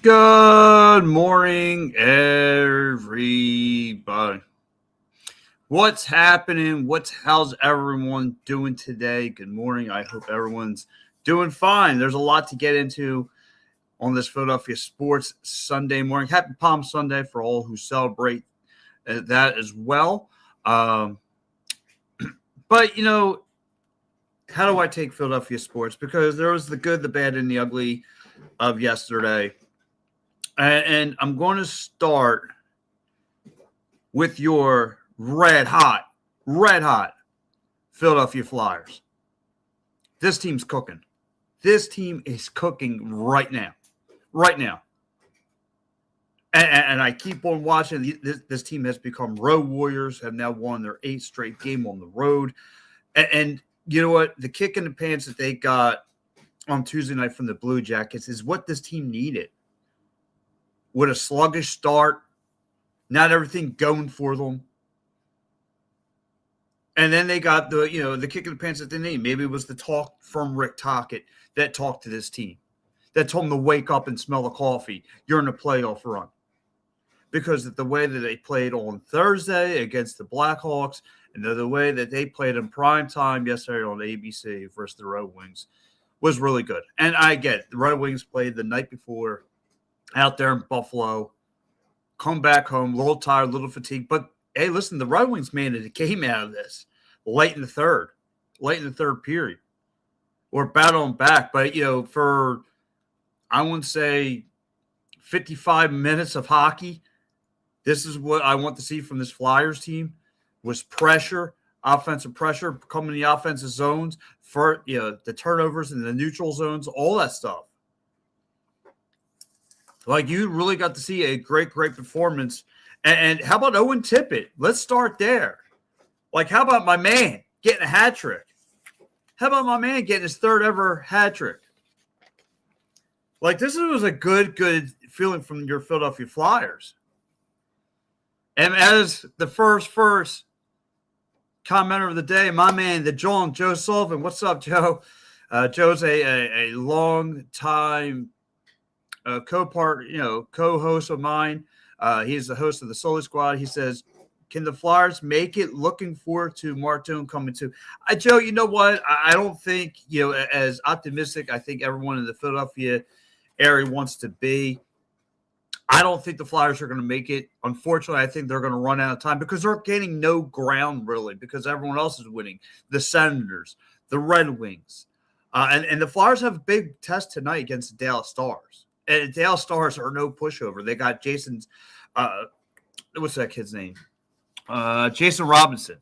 Good morning, everybody. What's happening? How's everyone doing today? Good morning. I hope everyone's doing fine. There's a lot to get into on this Philadelphia Sports Sunday morning. Happy Palm Sunday for all who celebrate that as well. But how do I take Philadelphia sports? Because there was the good, the bad, and the ugly of yesterday. And I'm going to start with your red hot Philadelphia Flyers. This team's cooking. This team is cooking right now. And I keep on watching. This team has become road warriors, have now won their 8th straight game on the road. And you know what? The kick in the pants that they got on Tuesday night from the Blue Jackets is what this team needed. With a sluggish start, not everything going for them. And then they got the kick in the pants that they need. Maybe it was the talk from Rick Tocchet that talked to this team, that told them to wake up and smell the coffee. You're in a playoff run. Because of the way that they played on Thursday against the Blackhawks and the way that they played in prime time yesterday on ABC versus the Red Wings was really good. And I get it. The Red Wings played the night before out there in Buffalo, come back home, a little tired, a little fatigued. But, hey, listen, the Red Wings made it a game out of this late in the third period. Or battling back. But, for, I wouldn't say, 55 minutes of hockey, this is what I want to see from this Flyers team, was pressure, offensive pressure, coming in the offensive zones, for the turnovers in the neutral zones, all that stuff. Like, you really got to see a great performance. And how about Owen Tippett? Let's start there. Like, how about my man getting a hat trick? How about my man getting his 3rd ever hat trick? Like, this was a good feeling from your Philadelphia Flyers. And as the first commenter of the day, my man, Joe Sullivan. What's up, Joe? Joe's a long time co-host of mine. He's the host of the Sully Squad. He says, can the Flyers make it? Looking forward to Martone coming too. Joe, you know what? I don't think, as optimistic I think everyone in the Philadelphia area wants to be. I don't think the Flyers are going to make it. Unfortunately, I think they're going to run out of time because they're gaining no ground, really, because everyone else is winning. The Senators, the Red Wings. And the Flyers have a big test tonight against the Dallas Stars. And the Dallas Stars are no pushover. They got Jason's what's that kid's name? Jason Robinson.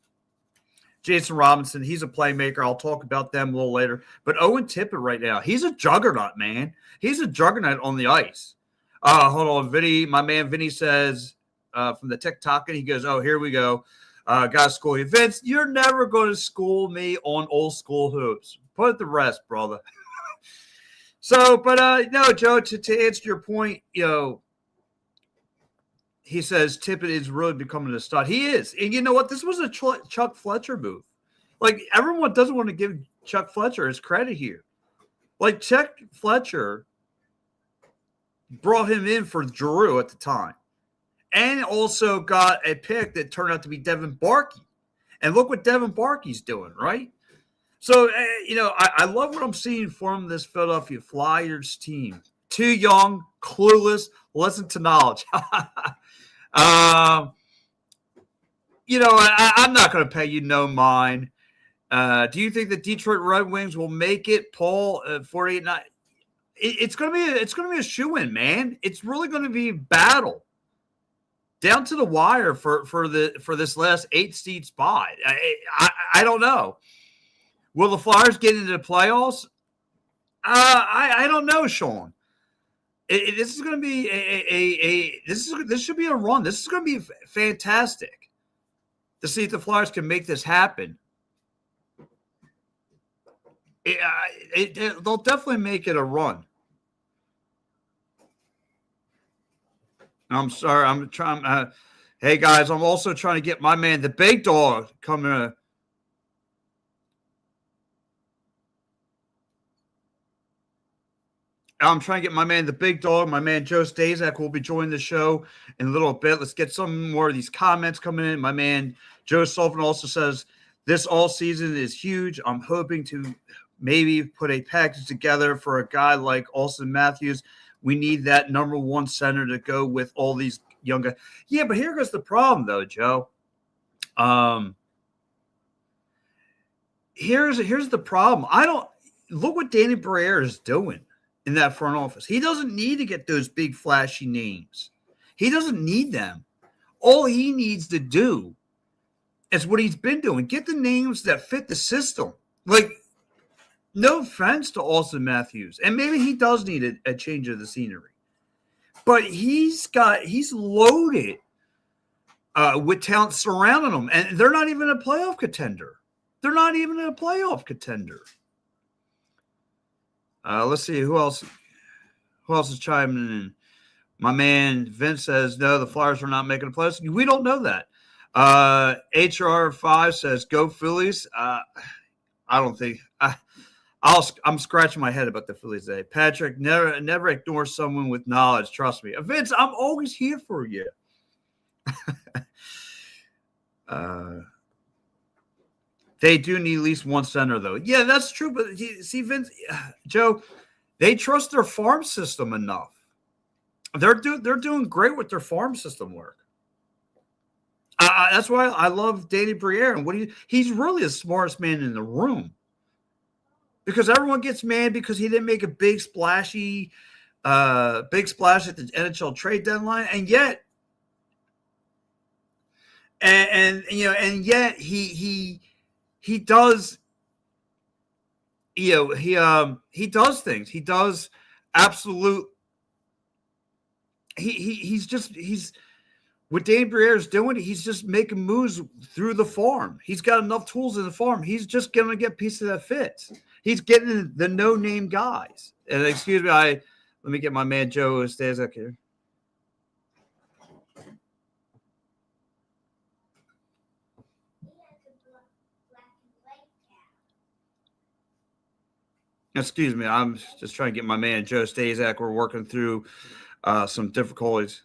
Jason Robinson, he's a playmaker. I'll talk about them a little later. But Owen Tippett right now, he's a juggernaut, man. He's a juggernaut on the ice. Hold on, Vinny. My man Vinny says from the TikTok, and he goes, "Oh, here we go. Got to school you, Vince. You're never going to school me on old school hoops. Put it to rest, brother." So, but no, Joe. To answer your point, he says Tippett is really becoming a stud. He is, and you know what? This was a Chuck Fletcher move. Like, everyone doesn't want to give Chuck Fletcher his credit here. Like, Chuck Fletcher brought him in for Giroux at the time, and also got a pick that turned out to be Devin Barkey. And look what Devin Barkey's doing, right? So, I love what I'm seeing from this Philadelphia Flyers team. Too young, clueless, listen to knowledge. I'm not going to pay you no mind. Do you think the Detroit Red Wings will make it, Paul? 48-9. It's going to be a shoe-in, man. It's really going to be a battle down to the wire for this last 8 seed spot. I don't know. Will the Flyers get into the playoffs? I don't know, Sean. This is going to be this should be a run. This is going to be fantastic to see if the Flyers can make this happen. They'll definitely make it a run. I'm sorry. I'm trying. Hey, guys, I'm also trying to get my man, the big dog, coming. I'm trying to get my man, the big dog, my man Joe Stazak will be joining the show in a little bit. Let's get some more of these comments coming in. My man Joe Sullivan also says, this all season is huge. I'm hoping to maybe put a package together for a guy like Austin Matthews. We need that number one center to go with all these young guys. Yeah, but here goes the problem, though, Joe. Here's the problem. I don't look what Danny Briere is doing in that front office. He doesn't need to get those big flashy names. He doesn't need them. All he needs to do is what he's been doing. Get the names that fit the system. Like, no offense to Austin Matthews. And maybe he does need a change of the scenery. But he's loaded with talent surrounding him. And they're not even a playoff contender. Let's see who else is chiming in. My man Vince says, no, the Flyers are not making a playoffs. We don't know that. HR5 says, go Phillies. I don't think I'm scratching my head about the Phillies today. Patrick, never ignore someone with knowledge. Trust me. Vince, I'm always here for you. They do need at least one center, though. Yeah, that's true. But see, Vince, Joe, they trust their farm system enough. They're doing great with their farm system work. That's why I love Danny Briere. And he's really the smartest man in the room. Because everyone gets mad because he didn't make a big splash at the NHL trade deadline, and yet, he does, he does things. He does absolute. He's what Danny Briere is doing. He's just making moves through the farm. He's got enough tools in the farm. He's just going to get pieces that fits. He's getting the no-name guys. And excuse me, let me get my man Joe Stazak here. Excuse me, I'm just trying to get my man Joe Stazak. We're working through some difficulties.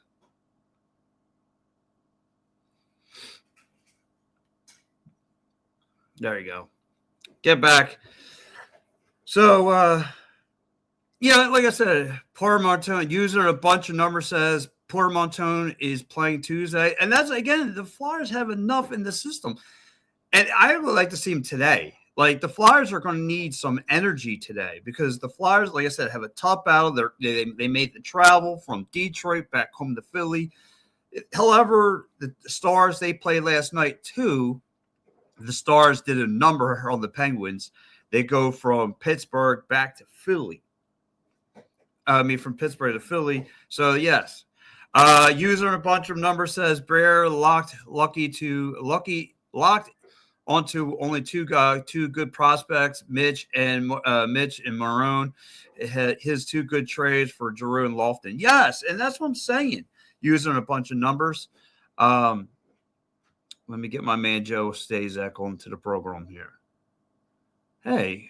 There you go. Get back. So, like I said, Porter Montone, using a bunch of numbers, says Porter Montone is playing Tuesday. And that's, again, the Flyers have enough in the system. And I would like to see him today. Like, the Flyers are going to need some energy today because the Flyers, like I said, have a tough battle. They made the travel from Detroit back home to Philly. However, the Stars, they played last night too. The Stars did a number on the Penguins. They go from Pittsburgh back to Philly. From Pittsburgh to Philly. So, yes. User a bunch of numbers says Briere locked onto only two good prospects, Mitch and Marone. His two good trades for Giroux and Lofton. Yes, and that's what I'm saying. Using a bunch of numbers. Let me get my man Joe Stazak onto the program here. Hey.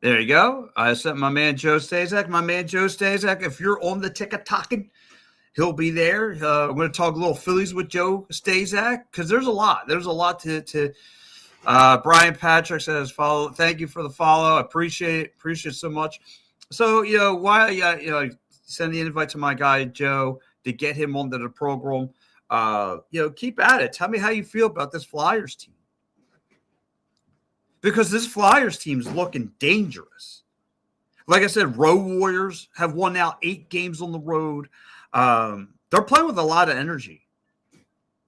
There you go. I sent my man Joe Stazak. My man Joe Stazak, if you're on the ticket talking, he'll be there. I'm going to talk a little Phillies with Joe Stazak because there's a lot. There's a lot to Brian Patrick says, follow. Thank you for the follow. I appreciate it so much. So, while send the invite to my guy Joe to get him onto the program. Keep at it. Tell me how you feel about this Flyers team. Because this Flyers team is looking dangerous. Like I said, Road Warriors have won now 8 games on the road. They're playing with a lot of energy.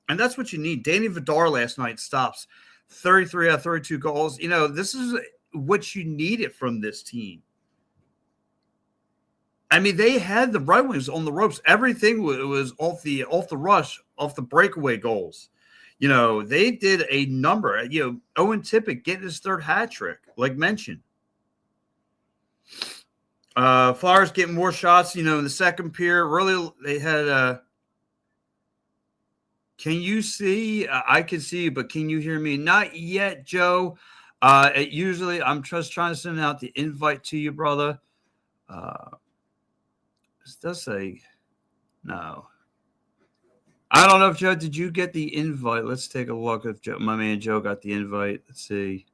And that's what you need. Danny Vidar last night stops 33 out of 32 goals. This is what you needed from this team. I mean, they had the Red Wings on the ropes. Everything was off the rush, off the breakaway goals. They did a number. Owen Tippett getting his 3rd hat trick, like mentioned. Flyers getting more shots, in the second period. Really, they had can you see? I can see you, but can you hear me? Not yet, Joe. Usually I'm just trying to send out the invite to you, brother. This does say no. I don't know if Joe, did you get the invite? Let's take a look if Joe, my man Joe got the invite. Let's see.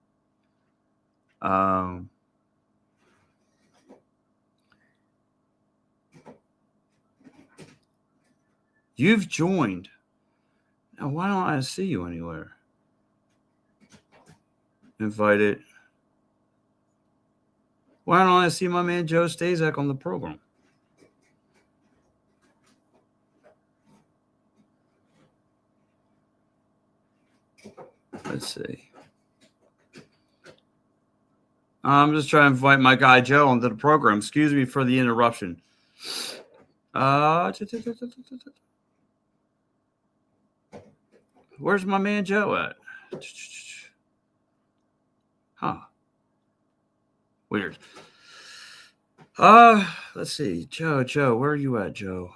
You've joined. Now, why don't I see you anywhere? Invited. Why don't I see my man Joe Stazak on the program? Let's see. I'm just trying to invite my guy Joe onto the program. Excuse me for the interruption. Where's my man Joe at? Huh. Weird. Let's see. Joe, where are you at, Joe?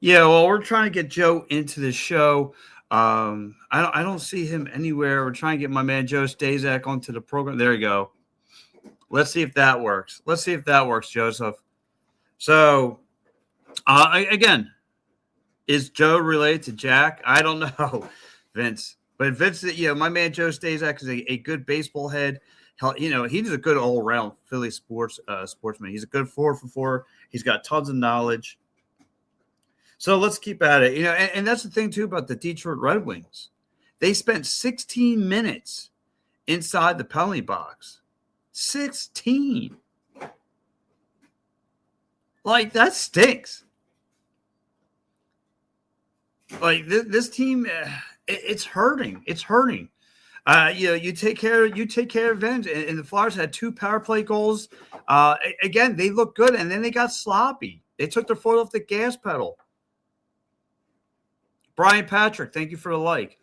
Yeah, well, we're trying to get Joe into the show. I don't see him anywhere. We're trying to get my man Joe Stazak onto the program. There you go. Let's see if that works. Joseph. So, again, is Joe related to Jack? I don't know, Vince. But Vince, my man Joe Stazak is a good baseball head. He's a good all-around Philly sportsman. He's a good 4 for 4. He's got tons of knowledge. So let's keep at it. And that's the thing, too, about the Detroit Red Wings. They spent 16 minutes inside the penalty box. 16. Like, that stinks. Like, this team, it's hurting. It's hurting. You take care of Vince, and the Flyers had 2 power play goals. Again, they looked good, and then they got sloppy. They took their foot off the gas pedal. Brian Patrick, thank you for the like.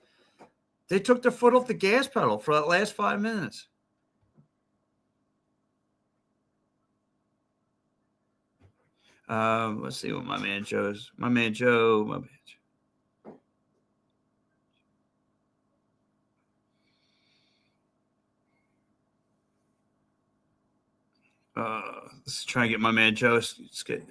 They took their foot off the gas pedal for that last 5 minutes. Let's see what my man Joe's. Let's try and get my man Joe. Let's get.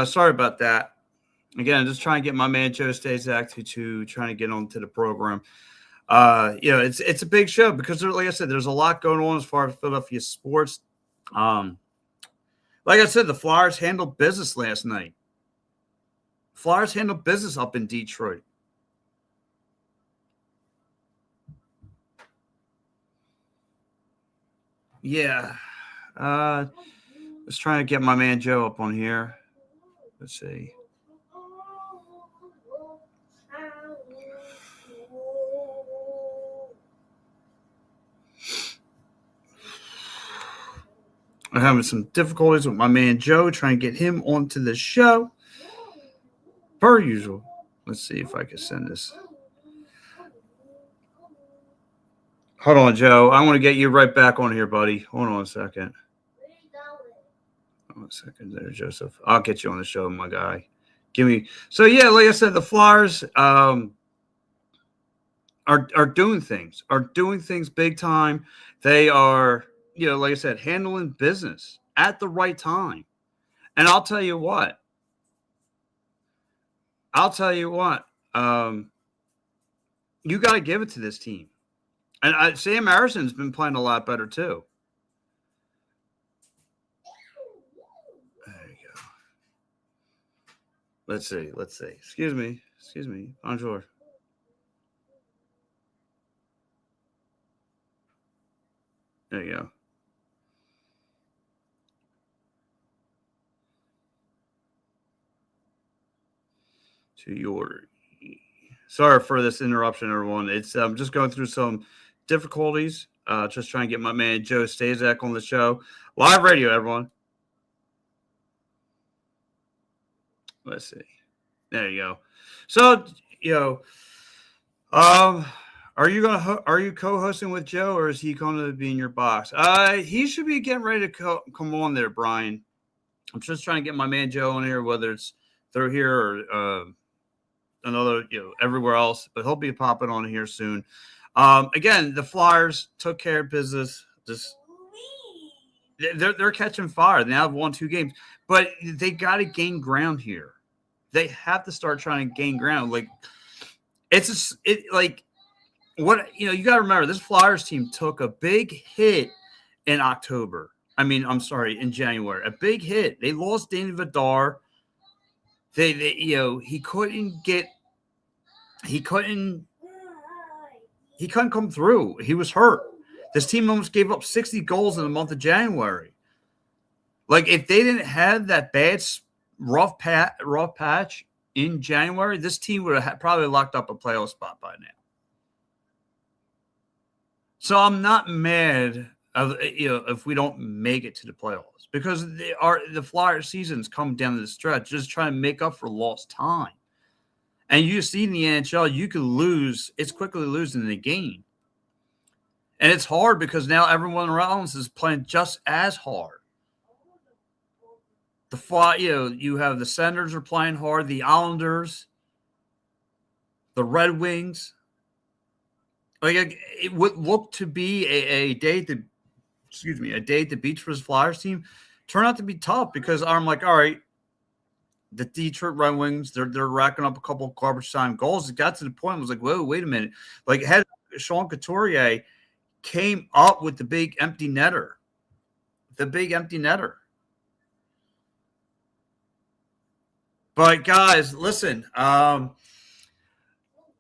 Sorry about that. Again, just trying to get my man Joe Stazak to trying to get onto the program. It's a big show because, like I said, there's a lot going on as far as Philadelphia sports. Like I said, the Flyers handled business last night. Flyers handled business up in Detroit. Yeah. Let's try to get my man Joe up on here. Let's see. I'm having some difficulties with my man Joe, trying to get him onto the show. Per usual. Let's see if I can send this. Hold on, Joe. I want to get you right back on here, buddy. Hold on a second. Hold on a second there, Joseph. I'll get you on the show, my guy. So yeah, like I said, the Flyers are doing things big time. They are, like I said, handling business at the right time. And I'll tell you what. You got to give it to this team. And Sam Harrison's been playing a lot better too. There you go. Let's see. Excuse me. Bonjour. There you go. Sorry for this interruption, everyone. It's just going through some difficulties. Just trying to get my man Joe Stazak on the show. Live radio, everyone. Let's see. There you go. So, are you co-hosting with Joe, or is he going to be in your box? He should be getting ready to come on there, Brian. I'm just trying to get my man Joe on here, whether it's through here or another, everywhere else. But he'll be popping on here soon. Again, the Flyers took care of business. They're catching fire. They now have won 2 games, but they got to gain ground here. They have to start trying to gain ground. Like you got to remember, this Flyers team took a big hit in October. In January, a big hit. They lost Danny Vidar. He couldn't come through. He was hurt. This team almost gave up 60 goals in the month of January. Like, if they didn't have that bad rough patch in January, this team would have probably locked up a playoff spot by now. So I'm not mad if we don't make it to the playoffs, because the Flyers seasons come down to the stretch, just trying to make up for lost time. And you see in the NHL, you can lose. It's quickly losing the game. And it's hard because now everyone around us is playing just as hard. You have the Senators are playing hard, the Islanders, the Red Wings. Like, it would look to be a day at the beach for this Flyers team. Turned out to be tough because I'm like, all right, the Detroit Red Wings, they're racking up a couple of garbage time goals. It got to the point, I was like, whoa, wait a minute. Like, had Sean Couturier came up with the big empty netter. But, guys, listen, on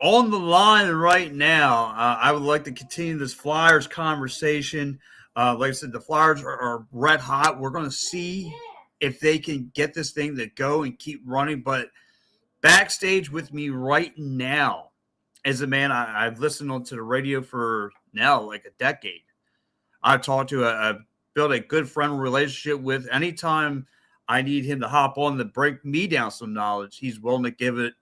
the line right now, I would like to continue this Flyers conversation. Like I said, the Flyers are red hot. We're going to see if they can get this thing to go and keep running. But backstage with me right now is a man I've listened to the radio for now like a decade. I've talked to I've built a good friend relationship with. Anytime I need him to hop on to break me down some knowledge, he's willing to give it.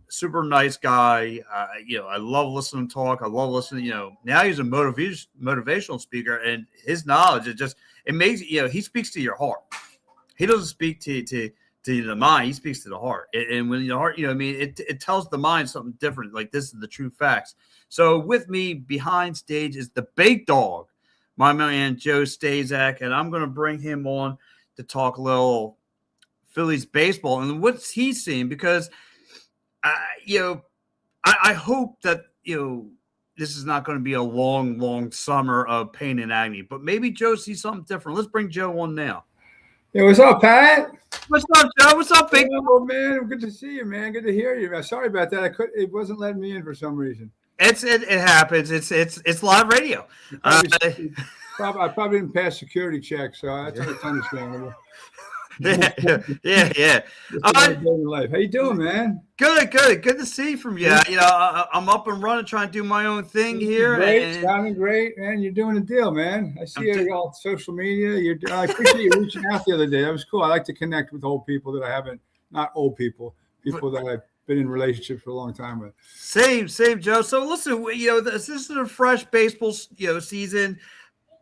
Super nice guy. I love listening to talk. I love listening. Now he's a motivational speaker, and his knowledge it makes he speaks to your heart. He doesn't speak to the mind. He speaks to the heart. And when the heart, it tells the mind something different. Like, this is the true facts. So with me behind stage is the big dog, my man Joe Stazak, and I'm going to bring him on to talk a little Phillies baseball and what's he seeing, because I hope that this is not going to be a long summer of pain and agony, but maybe Joe sees something different. Let's bring Joe on now. Hey, what's up, Pat? What's up, Joe? What's up, big? Oh, man, good to see you, man. Good to hear you, man. Sorry about that. It wasn't letting me in for some reason. It happens. It's live radio. I probably didn't pass security checks, so that's understandable. Yeah. Life. How you doing, man? Good to see from you. I'm up and running, trying to do my own thing here. Great, sounding great, man. You're doing a deal, man. I see you all social media. I appreciate you reaching out the other day. That was cool. I like to connect with old people that I haven't, not old people that I've been in relationships for a long time with. Same, Joe. So listen, this is a fresh baseball, season.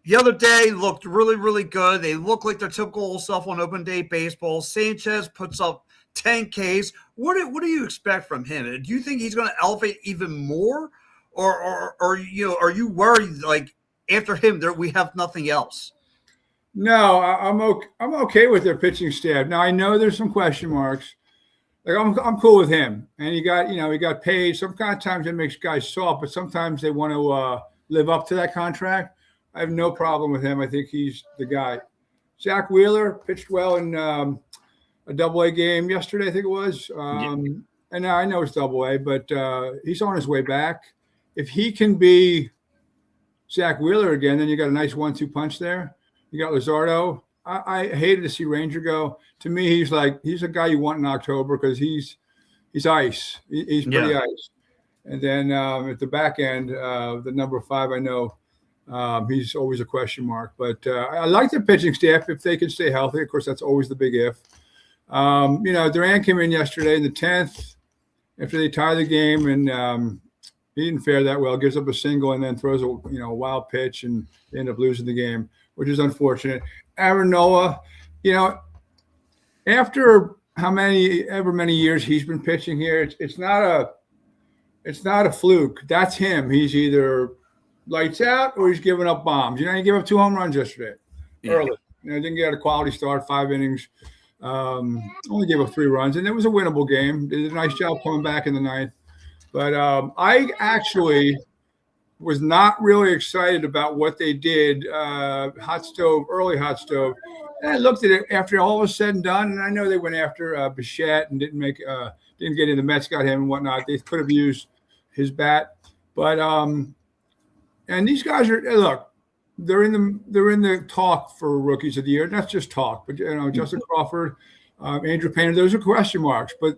The other day looked really, really good. They look like their typical self on open day baseball. Sanchez puts up 10 Ks. What do you expect from him? Do you think he's going to elevate even more, or are you worried like after him we have nothing else? No, I'm okay with their pitching staff. Now I know there's some question marks. Like I'm cool with him, and he got paid. Sometimes it makes guys soft, but sometimes they want to live up to that contract. I have no problem with him. I think he's the guy. Zach Wheeler pitched well in a Double-A game yesterday, I think it was. And I know it's Double-A, but he's on his way back. If he can be Zach Wheeler again, then you got a nice 1-2 there. You got Luzardo. I hated to see Ranger go. To me, he's a guy you want in October because he's ice. He's pretty ice. And then at the back end, the number 5, I know. He's always a question mark, but I like the pitching staff if they can stay healthy. Of course, that's always the big if. Duran came in yesterday in the 10th after they tie the game, and he didn't fare that well. Gives up a single and then throws a wild pitch, and they end up losing the game, which is unfortunate. Aaron Nola, after ever many years he's been pitching here, it's not a fluke. That's him. He's either lights out or he's giving up bombs. He gave up 2 home runs yesterday early. Didn't get a quality start, 5 innings. Only gave up 3 runs, and it was a winnable game. Did a nice job coming back in the 9th. But I actually was not really excited about what they did. Early hot stove. And I looked at it after all was said and done, and I know they went after Bichette and didn't get in. The Mets got him and whatnot. They could have used his bat, but and these guys look. They're in the talk for rookies of the year. Not just talk, but Justin Crawford, Andrew Painter. Those are question marks. But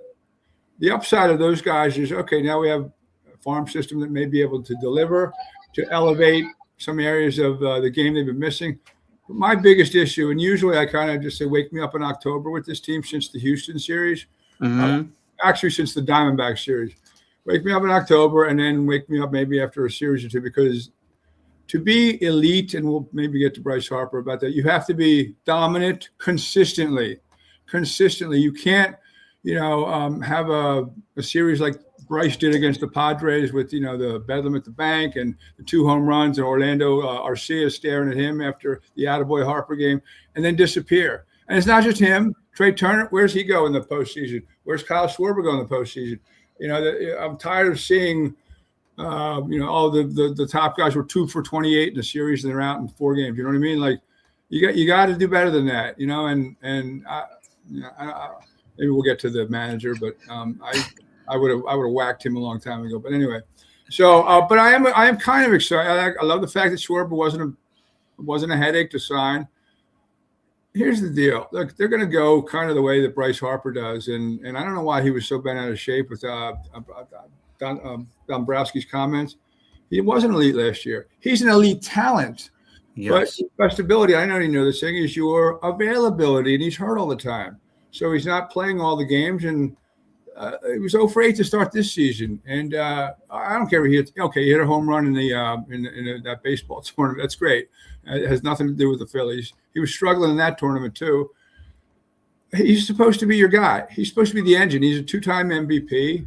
the upside of those guys is okay. Now we have a farm system that may be able to deliver, to elevate some areas of the game they've been missing. But my biggest issue, and usually I kind of just say, wake me up in October with this team since the Houston series, actually since the Diamondback series. Wake me up in October, and then wake me up maybe after a series or two, because to be elite, and we'll maybe get to Bryce Harper about that, you have to be dominant consistently. You can't, have a series like Bryce did against the Padres with, the bedlam at the bank and the 2 home runs and Orlando Arcia staring at him after the attaboy Harper game, and then disappear. And it's not just him. Trey Turner, where's he go in the postseason? Where's Kyle Schwarber go in the postseason? I'm tired of seeing all the top guys were 2 for 28 in the series and they're out in 4 games. You know what I mean? Like you got to do better than that, and maybe we'll get to the manager, but I would have whacked him a long time ago. But anyway, so but I am kind of excited. I love the fact that Schwarber wasn't a headache to sign. Here's the deal. Look, they're going to go kind of the way that Bryce Harper does, and I don't know why he was so bent out of shape with Dombrowski's comments. He wasn't elite last year. He's an elite talent. Yes. But best ability, I know this thing, is your availability, and he's hurt all the time. So he's not playing all the games, and he was 0 for 8 to start this season. And I don't care if he hit. Okay, he hit a home run in that baseball tournament. That's great. It has nothing to do with the Phillies. He was struggling in that tournament too. He's supposed to be your guy. He's supposed to be the engine. He's a 2-time MVP.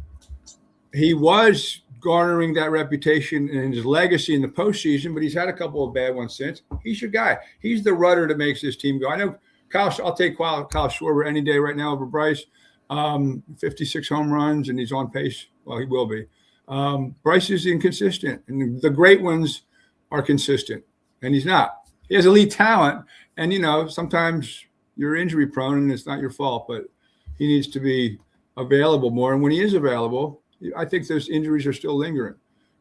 He was garnering that reputation and his legacy in the postseason, but he's had a couple of bad ones since. He's your guy. He's the rudder that makes this team go. I know I'll take Kyle Schwarber any day right now over Bryce. 56 home runs, and he's on pace. Well, he will be. Bryce is inconsistent, and the great ones are consistent, and he's not. He has elite talent, and, sometimes you're injury prone, and it's not your fault, but he needs to be available more. And when he is available, I think those injuries are still lingering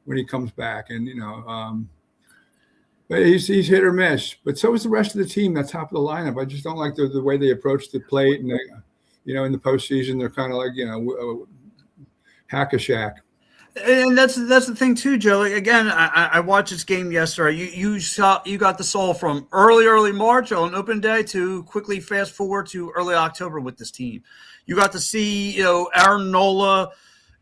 when he comes back. And, but he's hit or miss. But so is the rest of the team, that top of the lineup. I just don't like the way they approach the plate. And, in the postseason, they're kind of like, hack-a-shack. And that's the thing too, Joe. Like, again, I watched this game yesterday. You got the soul from early March on open day to quickly fast forward to early October with this team. You got to see Aaron Nola,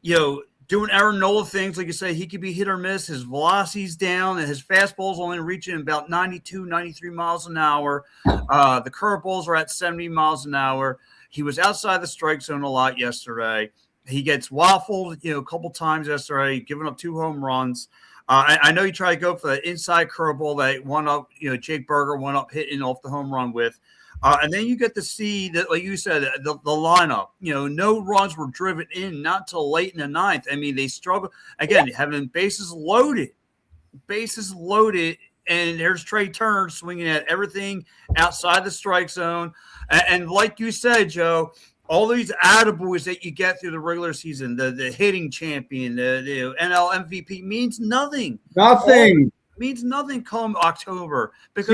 doing Aaron Nola things. Like you say, he could be hit or miss. His velocity's down, and his fastball's only reaching about 92, 93 miles an hour. The curveballs are at 70 miles an hour. He was outside the strike zone a lot yesterday. He gets waffled, a couple times yesterday, giving up 2 home runs. I know he tried to go for the inside curveball that one up, Jake Berger went up hitting off the home run with. And then you get to see that, like you said, the lineup. No runs were driven in, not till late in the 9th. I mean, they struggle again, having bases loaded, and there's Trey Turner swinging at everything outside the strike zone. And like you said, Joe, all these attaboys that you get through the regular season, the hitting champion, the NL MVP means nothing. Means nothing come October, because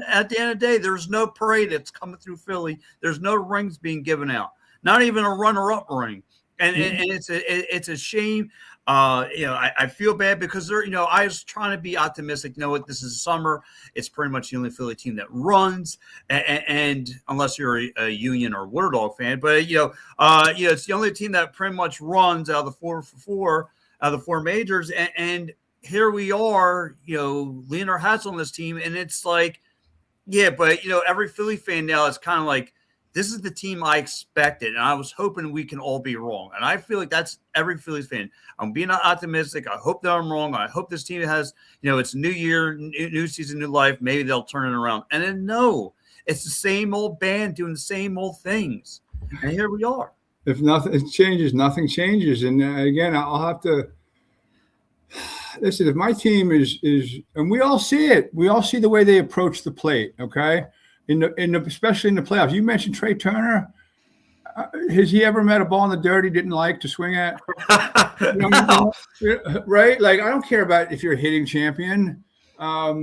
at the end of the day, there's no parade that's coming through Philly. There's no rings being given out, not even a runner-up ring. And it's a shame. I feel bad because I was trying to be optimistic. You know what? This is summer. It's pretty much the only Philly team that runs, and unless you're a Union or Water Dog fan, but it's the only team that pretty much runs out of the four majors, and here we are, leaning our hats on this team, and it's like, yeah, but every Philly fan now is kind of like, this is the team I expected, and I was hoping we can all be wrong. And I feel like that's every Phillies fan. I'm being optimistic. I hope that I'm wrong. I hope this team has, it's new year, new season, new life. Maybe they'll turn it around. And then no, it's the same old band doing the same old things. And here we are. If nothing changes, nothing changes. And again, I'll have to listen. If my team is, and we all see it. We all see the way they approach the plate. Okay. Especially in the playoffs. You mentioned Trey Turner. Has he ever met a ball in the dirt he didn't like to swing at? No. Right? Like, I don't care about if you're a hitting champion. I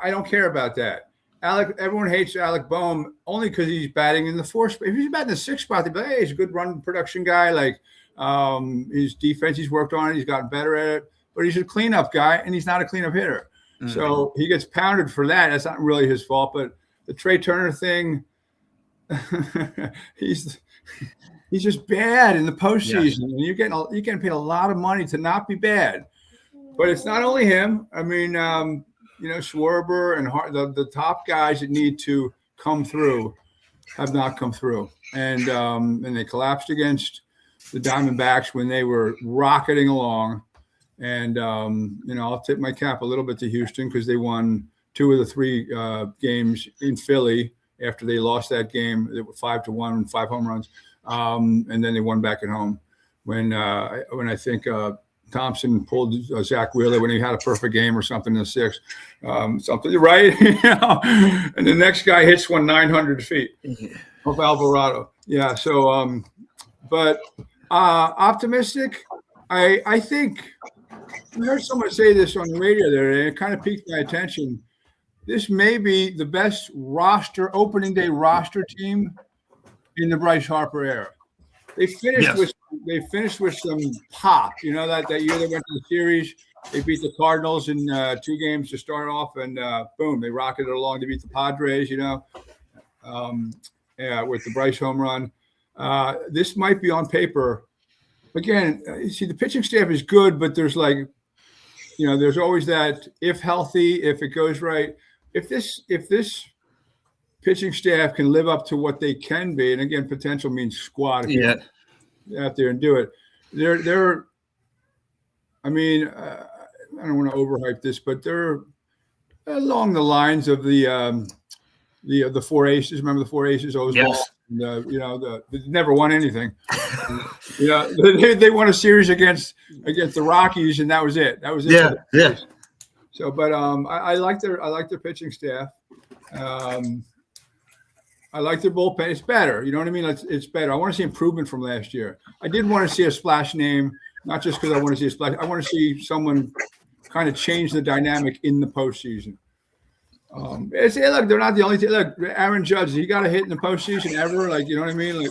don't care about that. Everyone hates Alec Boehm only because he's batting in the fourth spot. If he's batting in the sixth spot, they'd be like, hey, he's a good run production guy. Like, his defense, he's worked on it. He's gotten better at it. But he's a cleanup guy, and he's not a cleanup hitter. Mm-hmm. So he gets pounded for that. That's not really his fault, but the Trey Turner thing, he's just bad in the postseason. And you're getting paid a lot of money to not be bad. But it's not only him. I mean, Schwarber and the top guys that need to come through have not come through, and they collapsed against the Diamondbacks when they were rocketing along. And I'll tip my cap a little bit to Houston because they won 2 of the 3 games in Philly after they lost that game. They were 5-1, 5 home runs, and then they won back at home when I think Thompson pulled Zach Wheeler when he had a perfect game or something in the 6th, something right. And the next guy hits one 900 feet of Alvarado. Yeah. So, but optimistic. I think I heard someone say this on the radio there, and it kind of piqued my attention. This may be the best opening day roster team in the Bryce Harper era. They finished with some pop. That year they went to the series, they beat the Cardinals in 2 games to start off, and boom, they rocketed along to beat the Padres. With the Bryce home run. This might be on paper. Again, you see, the pitching staff is good, but there's there's always that if healthy, if it goes right. If this pitching staff can live up to what they can be, and again, potential means squad. If you out there and do it. They're. I mean, I don't want to overhype this, but they're along the lines of the 4 aces. Remember the 4 aces? Yes. They never won anything. They won a series against the Rockies, and that was it. That was it. Yeah. So, but I like their pitching staff. I like their bullpen. It's better. You know what I mean? It's better. I want to see improvement from last year. I did want to see a splash name, not just because I want to see a splash. I want to see someone kind of change the dynamic in the postseason. Look, they're not the only team. Look, Aaron Judge, he got a hit in the postseason ever. Like, you know what I mean? Like,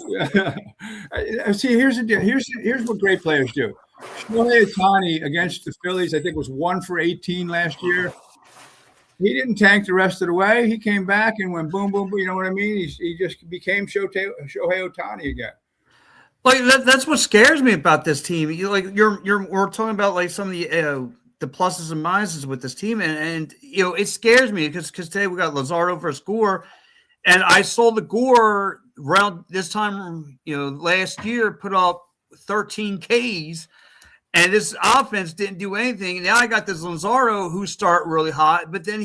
see, here's the deal. Here's what great players do. Shohei Ohtani against the Phillies, I think, was 1 for 18 last year. He didn't tank the rest of the way. He came back and went boom, boom, boom. You know what I mean? He just became Shohei Ohtani again. Like that's what scares me about this team. We're talking about like some of the pluses and minuses with this team, and it scares me because today we got Lazardo for a score, and I saw the Gore around this time last year put up 13 Ks. And this offense didn't do anything. Now I got this Lazardo who start really hot, but then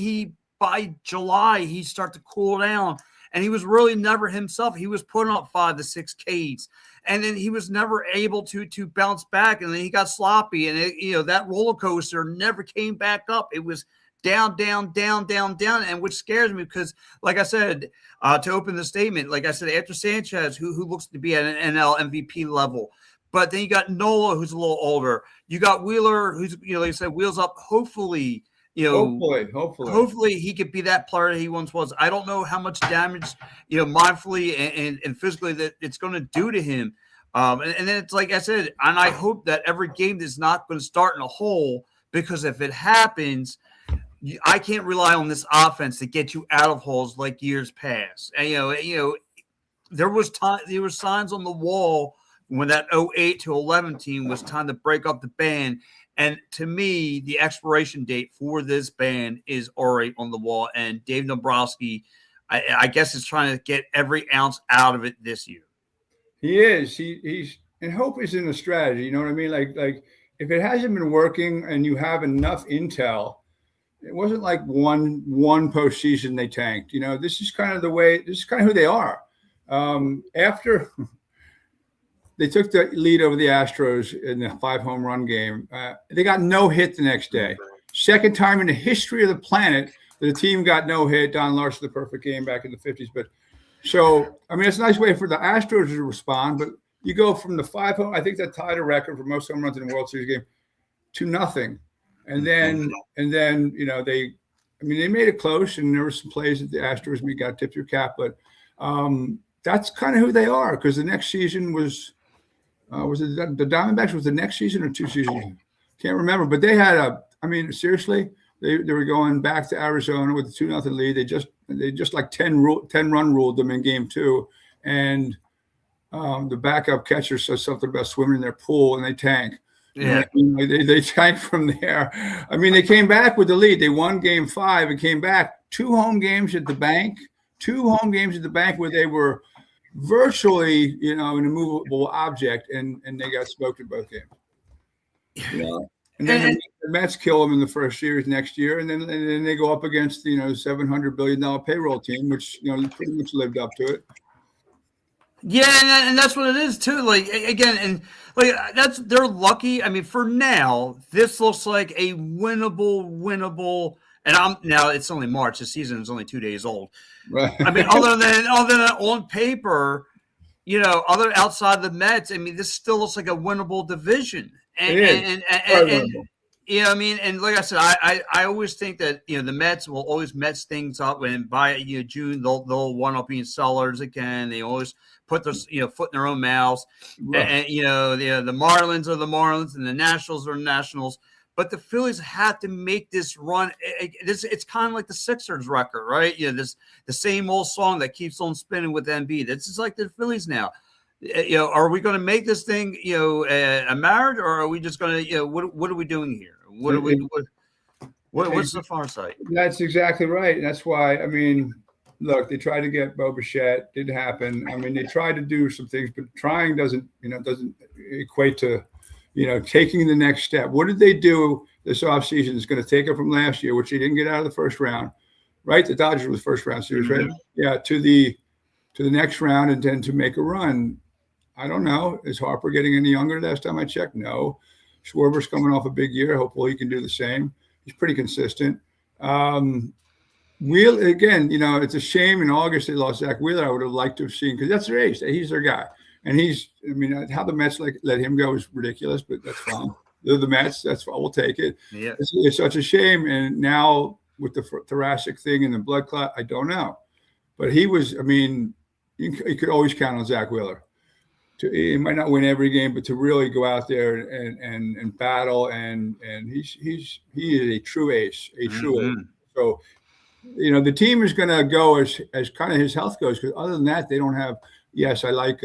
by July, he start to cool down. And he was really never himself. He was putting up 5 to 6 Ks. And then he was never able to bounce back. And then he got sloppy. And, that roller coaster never came back up. It was down, down, down, down, down. And which scares me because, like I said, to open the statement, like I said, after Sanchez, who looks to be at an NL MVP level, but then you got Nola, who's a little older. You got Wheeler, who's, like I said, wheels up. Hopefully, hopefully he could be that player he once was. I don't know how much damage, mindfully and physically that it's going to do to him. And then it's like I said, and I hope that every game is not going to start in a hole, because if it happens, I can't rely on this offense to get you out of holes like years past. And there was signs on the wall when that 08 to 11 team was time to break up the band. And to me, the expiration date for this band is already on the wall. And Dave Dombrowski, I guess, is trying to get every ounce out of it this year. He is. He's and hope is in the strategy. You know what I mean? Like if it hasn't been working and you have enough intel, it wasn't like one postseason they tanked. This is kind of the way. This is kind of who they are. After they took the lead over the Astros in the 5 home run game, they got no hit the next day. Second time in the history of the planet that a team got no hit. Don Larson, the perfect game back in the 50s. But so, I mean, it's a nice way for the Astros to respond. But you go from the 5 home, I think that tied a record for most home runs in the World Series game, to nothing. And then they made it close, and there were some plays that the Astros got tipped your cap. But that's kind of who they are, because the next season was it the Diamondbacks was the next season or 2 seasons? Can't remember, but they had seriously, they were going back to Arizona with a 2-0 lead. They just like 10 run ruled them in game 2, and the backup catcher says something about swimming in their pool, and they tank. Yeah, they tanked from there. I mean, they came back with the lead. They won game 5 and came back 2 home games at the bank. 2 home games at the bank where they were virtually, an immovable object, and they got smoked in both games. And then the Mets kill them in the first series next year, and then they go up against $700 billion payroll team, which pretty much lived up to it. Yeah, and that's what it is too. Like, again, and like they're lucky. I mean, for now, this looks like a winnable. And now it's only March. The season is only 2 days old. Right. I mean, other than on paper, other outside the Mets, I mean, this still looks like a winnable division. And like I said, I always think that the Mets will always Mets things up, and by June they'll want up being sellers again. They always put their foot in their own mouths. Right. And the Marlins are the Marlins, and the Nationals are the Nationals. But the Phillies have to make this run. It's kind of like the Sixers record, right? The same old song that keeps on spinning with Embiid. This is like the Phillies now. Are we going to make this thing, a marriage, or are we just going to, what are we doing here? What's the far side? That's exactly right. And that's why, look, they tried to get Bo Bichette. Didn't happen. They tried to do some things, but trying doesn't equate to, taking the next step. What did they do this offseason that's going to take it from last year, which they didn't get out of the first round, right? The Dodgers was first round series, right? Yeah, to the next round, and then to make a run. I don't know. Is Harper getting any younger last time I checked? No. Schwarber's coming off a big year. Hopefully he can do the same. He's pretty consistent. Wheeler, again, it's a shame in August they lost Zach Wheeler. I would have liked to have seen, because that's their ace. He's their guy. And how the Mets let him go is ridiculous, but that's fine. They're the Mets. That's fine. We'll take it. Yeah. It's such a shame. And now with the thoracic thing and the blood clot, I don't know. But he was, you could always count on Zach Wheeler. He might not win every game, but to really go out there and battle, and he is a true ace, ace. So, the team is going to go as kind of his health goes, because other than that, they don't have. Yes, I like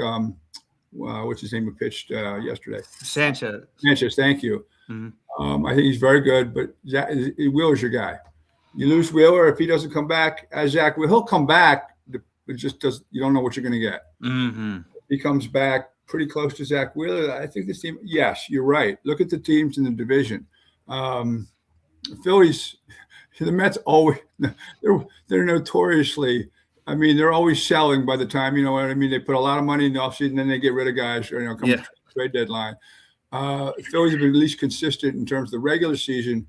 what's his name who pitched yesterday? Sanchez, thank you. Mm-hmm. I think he's very good, but Wheeler's your guy. You lose Wheeler, if he doesn't come back as Zach, he'll come back. It just does. You don't know what you're going to get. Mm-hmm. He comes back pretty close to Zach Wheeler. I think this team. Yes, you're right. Look at the teams in the division. Phillies, the Mets always they're notoriously. They're always selling by the time, they put a lot of money in the offseason, then they get rid of guys, come to the trade deadline. Phillies have been at least consistent in terms of the regular season.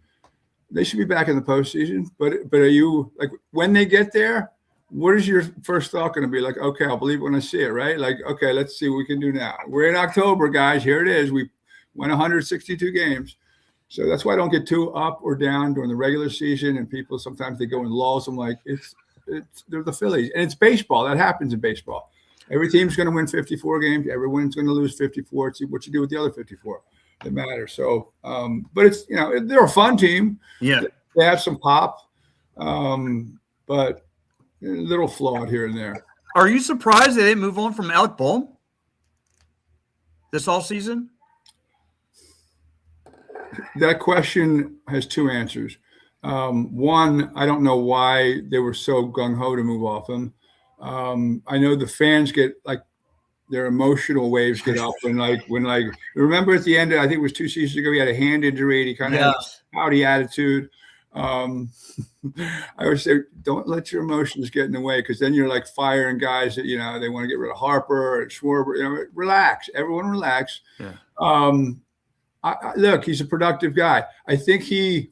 They should be back in the postseason. But are you, like, when they get there, what is your first thought going to be? Like, okay, I'll believe it when I see it, right? Like, okay, let's see what we can do now. We're in October, guys. Here it is. We won 162 games. So that's why I don't get too up or down during the regular season. And people, sometimes they go in lulls. I'm like, they're the Phillies, and it's baseball. That happens in baseball. Every team's going to win 54 games. Everyone's going to lose 54. See what you do with the other 54 that matters. So, but it's, they're a fun team. Yeah. They have some pop, but a little flawed here and there. Are you surprised they didn't move on from Alec Bohm this offseason? That question has two answers. One, I don't know why they were so gung-ho to move off him. I know the fans get like their emotional waves get up when remember at the end, I think it was 2 seasons ago, he had a hand injury and he kind of had a pouty attitude. I always say, don't let your emotions get in the way, because then you're like firing guys that, they want to get rid of Harper and Schwarber. Relax. Everyone relax. Yeah. Look, he's a productive guy. I think his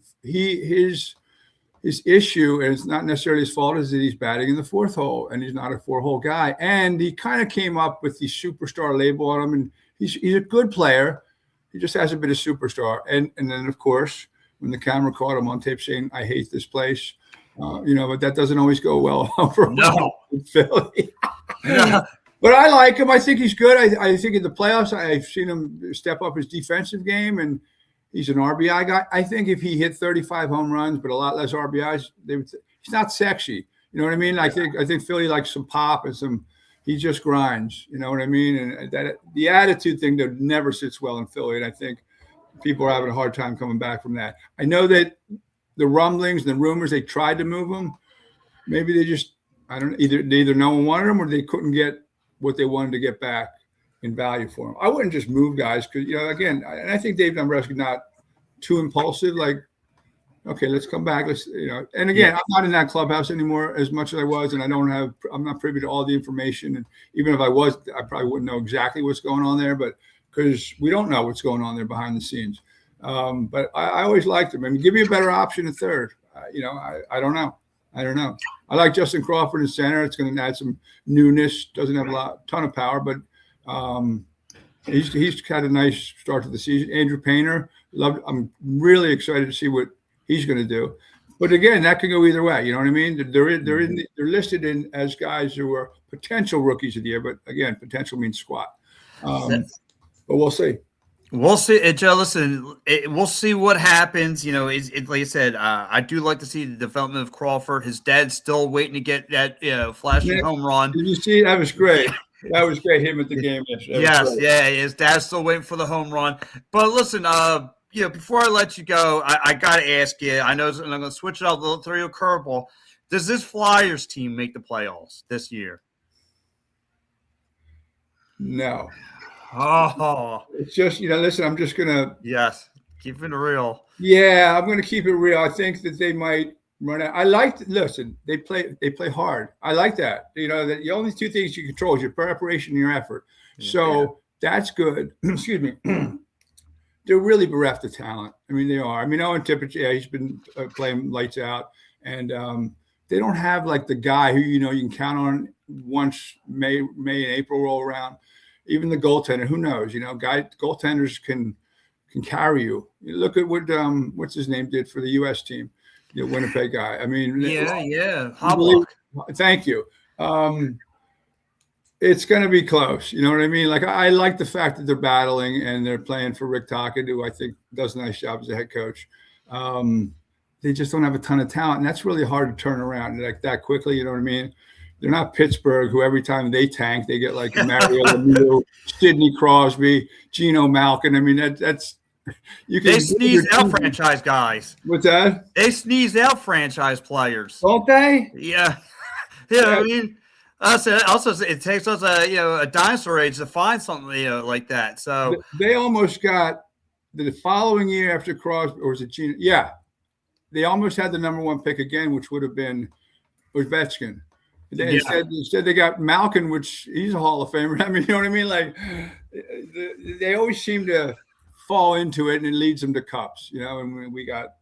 issue, and it's not necessarily his fault, is that he's batting in the fourth hole, and he's not a 4-hole guy. And he kind of came up with the superstar label on him, and he's a good player. He just hasn't been a superstar. And then, of course, when the camera caught him on tape saying, "I hate this place," but that doesn't always go well for Philly. No. But I like him. I think he's good. I think in the playoffs, I've seen him step up his defensive game, and he's an RBI guy. I think if he hit 35 home runs, but a lot less RBIs, he's not sexy. You know what I mean? I think Philly likes some pop and he just grinds. You know what I mean? And that the attitude thing that never sits well in Philly, and I think people are having a hard time coming back from that. I know that the rumblings, the rumors, they tried to move him. Maybe they just, I don't know, either no one wanted him or they couldn't get what they wanted to get back in value for him. I wouldn't just move guys because, again, and I think Dave Dombrowski's not too impulsive. Like, okay, let's come back. And again, I'm not in that clubhouse anymore as much as I was, and I'm not privy to all the information. And even if I was, I probably wouldn't know exactly what's going on there, but because we don't know what's going on there behind the scenes. But I always liked him. I mean, give me a better option at third. I don't know. I like Justin Crawford in center. It's going to add some newness. Doesn't have ton of power, but he's had a nice start to the season. Andrew Painter, I'm really excited to see what he's going to do. But again, that can go either way. You know what I mean? They're listed in as guys who are potential rookies of the year, but again, potential means squat. But we'll see. We'll see, Joe. Listen, we'll see what happens. Like I said, I do like to see the development of Crawford. His dad's still waiting to get that flashing home run. Did you see? That was great. That was great. Him at the game yesterday. Yes, his dad's still waiting for the home run. But listen, before I let you go, I got to ask you. I know, and I'm going to switch it up. Throw you a curveball. Does this Flyers team make the playoffs this year? No. Oh, it's just, listen, I'm just going to. Yes, keep it real. Yeah, I'm going to keep it real. I think that they might run out. Listen, they play hard. I like that. That the only two things you control is your preparation and your effort. Yeah. So that's good. Excuse me. They're really bereft of talent. I mean, they are. I mean, Owen Tippett, he's been playing lights out. And they don't have like the guy who, you can count on once May and April roll around. Even the goaltender, who knows? Goaltenders can carry you. Look at what what's his name did for the U.S. team, the Winnipeg guy. I mean, Hoblock. Thank you. It's going to be close. You know what I mean? Like I like the fact that they're battling and they're playing for Rick Tocchet, who I think does a nice job as a head coach. They just don't have a ton of talent, and that's really hard to turn around like that quickly. You know what I mean? They're not Pittsburgh, who every time they tank, they get like Mario Lemieux, Sidney Crosby, Geno Malkin. I mean, that's you can. They sneeze out franchise guys. What's that? They sneeze out franchise players, don't they? Yeah. I mean, also it takes us a dinosaur age to find something like that. So they almost got the following year after Crosby, or was it Geno? Yeah, they almost had the number 1 pick again, which would have been Ovechkin. Instead, they got Malkin, which he's a Hall of Famer. I mean, you know what I mean? Like, they always seem to fall into it, and it leads them to cups. And we got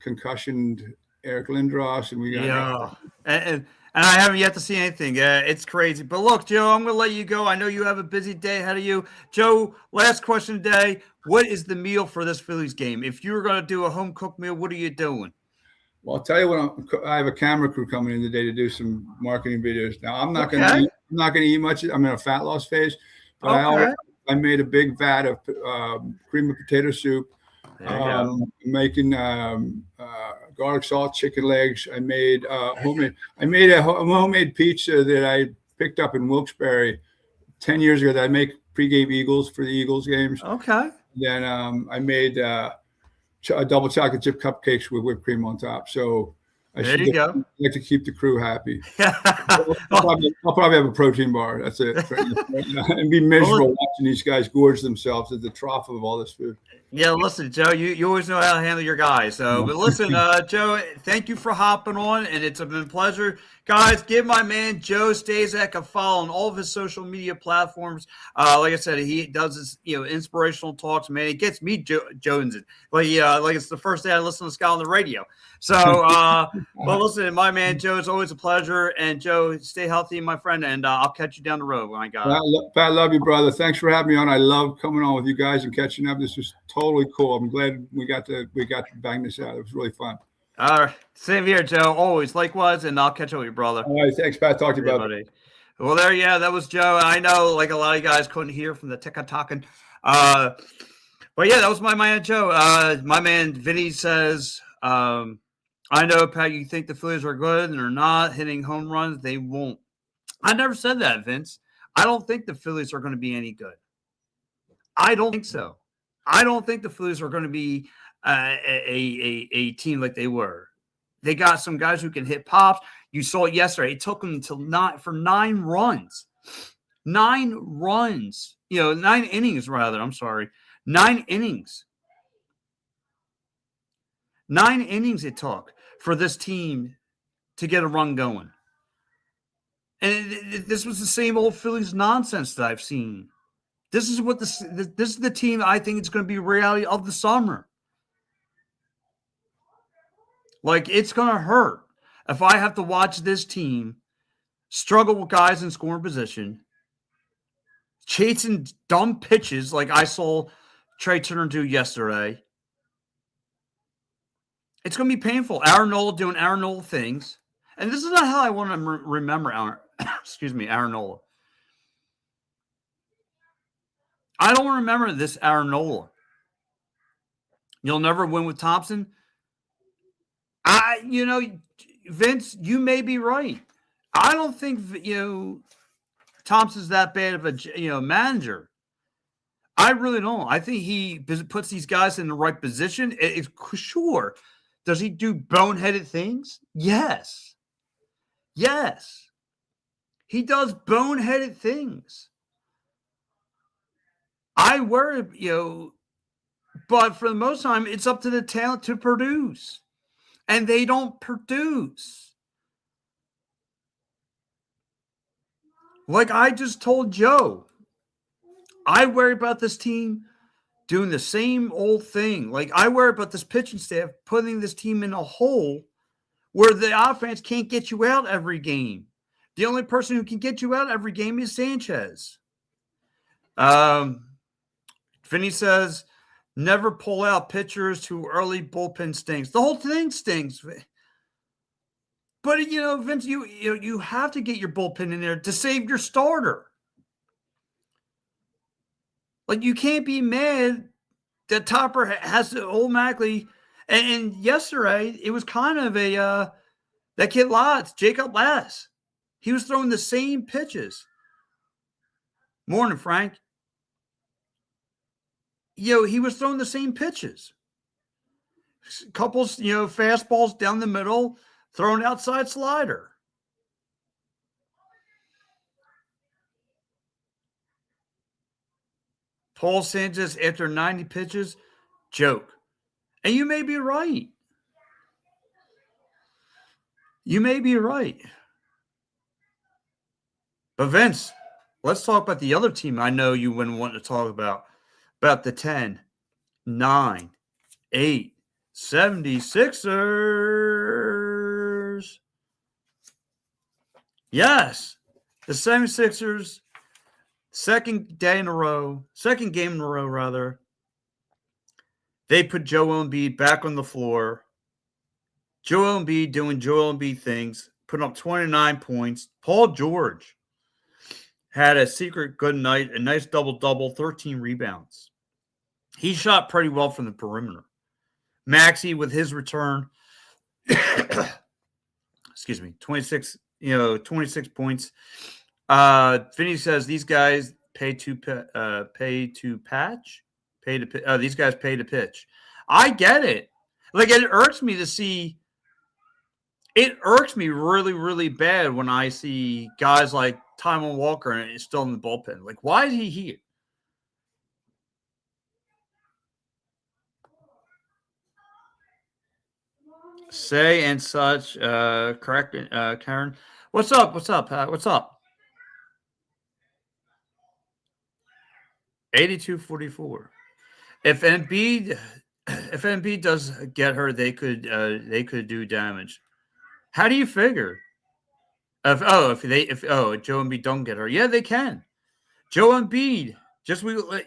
concussioned Eric Lindros, and we got and I haven't yet to see anything. It's crazy. But look, Joe, I'm going to let you go. I know you have a busy day ahead of you. Joe, last question today: what is the meal for this Phillies game? If you were going to do a home cooked meal, what are you doing? Well, I'll tell you what. I have a camera crew coming in today to do some marketing videos. Now, I'm not going to Okay. eat. I'm not going to eat much. I'm in a fat loss phase, but Okay. I made a big vat of cream of potato soup. There you go. Making garlic salt chicken legs. I made homemade. I made a homemade pizza that I picked up in Wilkes-Barre 10 years ago. That I make pregame Eagles for the Eagles games. Okay. Then I made double chocolate chip cupcakes with whipped cream on top. So I There you go. like to keep the crew happy. Well, I'll probably have a protein bar. That's it. And be miserable watching these guys gorge themselves at the trough of all this food. yeah, listen, Joe, you always know how to handle your guys. So, but listen, Joe, thank you for hopping on, and it's been a pleasure. Guys, give my man Joe Stazek a follow on all of his social media platforms. Like I said, he does his inspirational talks. Man, it gets me jonesing. Like it's the first day I listen to Scott on the radio. So, well, listen, my man Joe, it's always a pleasure. And Joe, stay healthy, my friend, and I'll catch you down the road, my guy. Pat, I love you, brother. Thanks for having me on. I love coming on with you guys and catching up. This was totally cool. I'm glad we got to bang this out. It was really fun. All right. Same here, Joe. Always. Likewise. And I'll catch up with you, brother. All right. Thanks, Pat. Talk to you, brother. Well, that was Joe. I know, like, a lot of you guys couldn't hear from the talking. But yeah, that was my man, Joe. My man, Vinny says, I know, Pat, you think the Phillies are good and they're not hitting home runs. They won't. I never said that, Vince. I don't think the Phillies are going to be any good. I don't think so. I don't think the Phillies are going to be a team like they were. They got some guys who can hit pops. You saw it yesterday. It took them until 9 runs. 9 runs. 9 innings, rather. I'm sorry. 9 innings. 9 innings it took for this team to get a run going. And this was the same old Phillies nonsense that I've seen. This is the team I think it's going to be reality of the summer. Like, it's going to hurt if I have to watch this team struggle with guys in scoring position, chasing dumb pitches like I saw Trey Turner do yesterday. It's going to be painful. Aaron Nola doing Aaron Nola things. And this is not how I want to remember Aaron Nola. I don't remember this Aaron Nola. You'll never win with Thompson. Vince, you may be right. I don't think Thompson's that bad of a manager. I really don't. I think he puts these guys in the right position. It's sure. Does he do boneheaded things? Yes. Yes. He does boneheaded things. I worry, but for the most time, it's up to the talent to produce. And they don't produce. Like I just told Joe, I worry about this team doing the same old thing. Like I worry about this pitching staff putting this team in a hole where the offense can't get you out every game. The only person who can get you out every game is Sanchez. Vinny says, never pull out pitchers too early. Bullpen stinks. The whole thing stinks. But, Vince, you have to get your bullpen in there to save your starter. Like, you can't be mad that Topper has to automatically. And yesterday, it was kind of that kid Lotz, Jacob Lass. He was throwing the same pitches. Morning, Frank. He was throwing the same pitches. Couples, fastballs down the middle, throwing outside slider. Paul Sanchez after 90 pitches, joke. And you may be right. You may be right. But Vince, let's talk about the other team I know you wouldn't want to talk about the 10, 9, 8, 76ers. Yes, the 76ers, second game in a row, rather. They put Joel Embiid back on the floor Joel Embiid doing Joel Embiid things, putting up 29 points. Paul George had a secret good night, a nice double-double, 13 rebounds. He shot pretty well from the perimeter. Maxey with his return, excuse me, 26 points. Vinny says these guys these guys pay to pitch. I get it. Like, it irks me really, really bad when I see guys like Tymon Walker and he's still in the bullpen. Like, why is he here? Say and such, correct, Karen. What's up? What's up, Pat? What's up? 82-44. If Embiid does get hurt, they could do damage. How do you figure? If Joe Embiid don't get hurt, yeah, they can. Joe Embiid,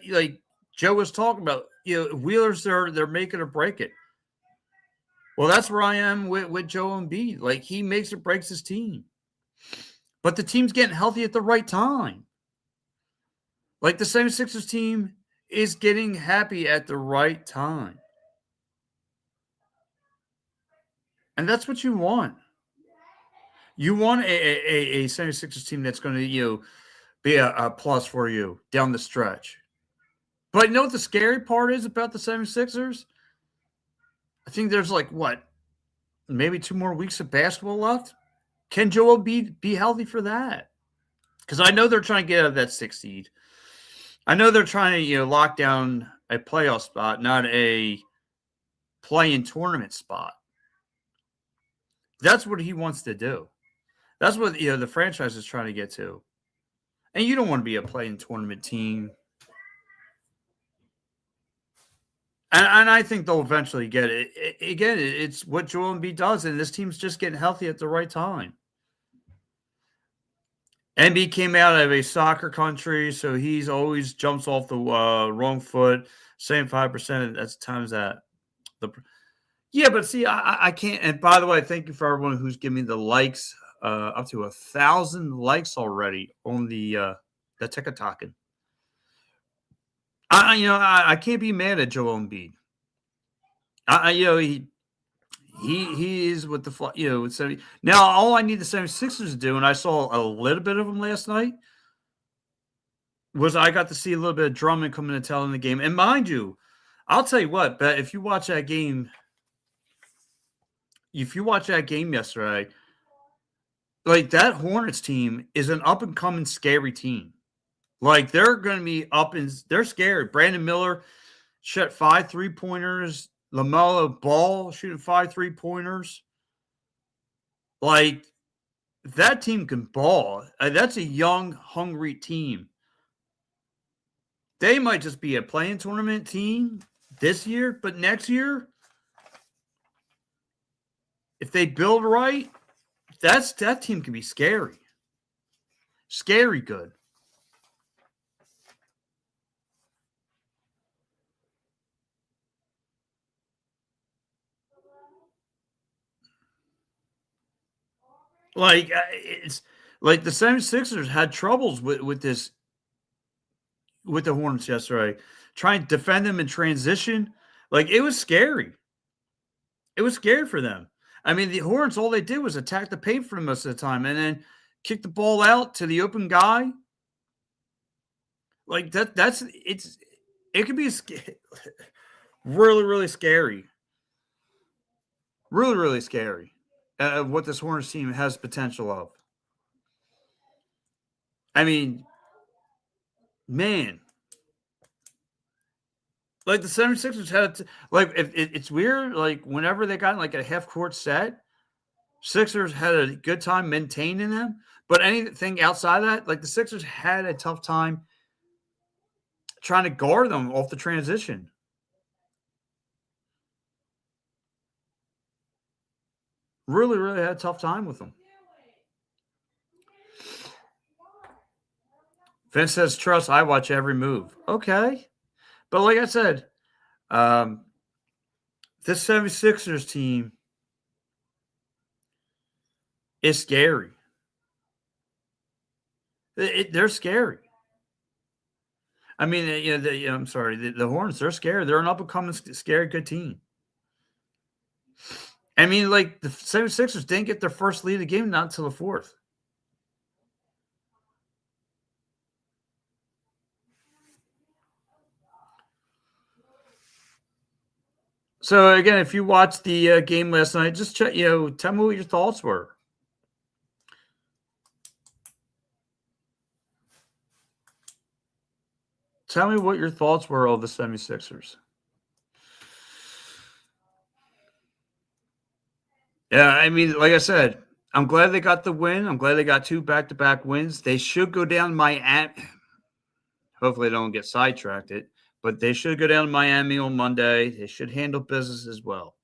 like Joe was talking about, Wheelers they're making or break it. Well, that's where I am with Joe Embiid. Like, he makes or breaks his team. But the team's getting healthy at the right time. Like, the 76ers team is getting happy at the right time. And that's what you want. You want a 76ers team that's going to, be a plus for you down the stretch. But you know what the scary part is about the 76ers? I think there's maybe 2 more weeks of basketball left. Can Joel be healthy for that? Because I know they're trying to get out of that 6th seed. I know they're trying to, lock down a playoff spot, not a play-in tournament spot. That's what he wants to do. That's what, the franchise is trying to get to. And you don't want to be a play-in tournament team. And I think they'll eventually get it. Again, it's what Joel Embiid does, and this team's just getting healthy at the right time. Embiid came out of a soccer country, so he's always jumps off the wrong foot. Same 5%. That's times that. Yeah, but see, I can't. And by the way, thank you for everyone who's giving me the likes. Up to 1,000 likes already on the TikTok. I can't be mad at Joel Embiid. He is with the with 70. Now all I need the 76ers to do, and I saw a little bit of them last night, was I got to see a little bit of Drummond coming and telling the game. And mind you, I'll tell you what, but if you watch that game yesterday, like, that Hornets team is an up and coming scary team. Like, they're going to be they're scary. Brandon Miller shot 5 3-pointers. LaMelo Ball shooting 5 3-pointers. Like, that team can ball. That's a young, hungry team. They might just be a play-in tournament team this year, but next year, if they build right, that team can be scary. Scary good. Like, it's like the 76ers had troubles with the Hornets yesterday. Trying to defend them in transition. Like, it was scary. It was scary for them. I mean, the Hornets, all they did was attack the paint for most of the time and then kick the ball out to the open guy. Like, it could be really, really scary. Really, really scary. What this Hornets team has potential of. I mean, man. Like, the 76ers had it's weird. Like, whenever they got a half-court set, Sixers had a good time maintaining them. But anything outside of that, like, the Sixers had a tough time trying to guard them off the transition. Really, really had a tough time with them. Vince says, trust, I watch every move. Okay. But like I said, this 76ers team is scary. They're scary. I mean, I'm sorry, the Hornets, they're scary. They're an up-and-coming scary good team. I mean, like, the 76ers didn't get their first lead of the game not until the fourth. So, again, if you watched the game last night, just check, tell me what your thoughts were. Tell me what your thoughts were of the 76ers. Yeah, I mean, like I said, I'm glad they got the win. I'm glad they got 2 back-to-back wins. They should go down Miami. Hopefully, they don't get sidetracked but they should go down to Miami on Monday. They should handle business as well.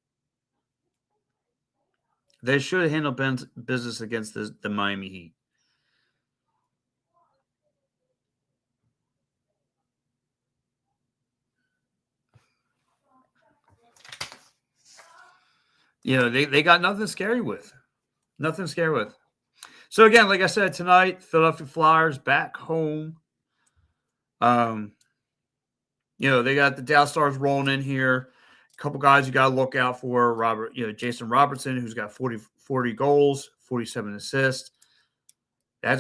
They should handle business against the Miami Heat. They got nothing scary with. Nothing scary with. So, again, like I said, tonight, Philadelphia Flyers back home. They got the Dallas Stars rolling in here. A couple guys you got to look out for. Jason Robertson, who's got 40 goals, 47 assists.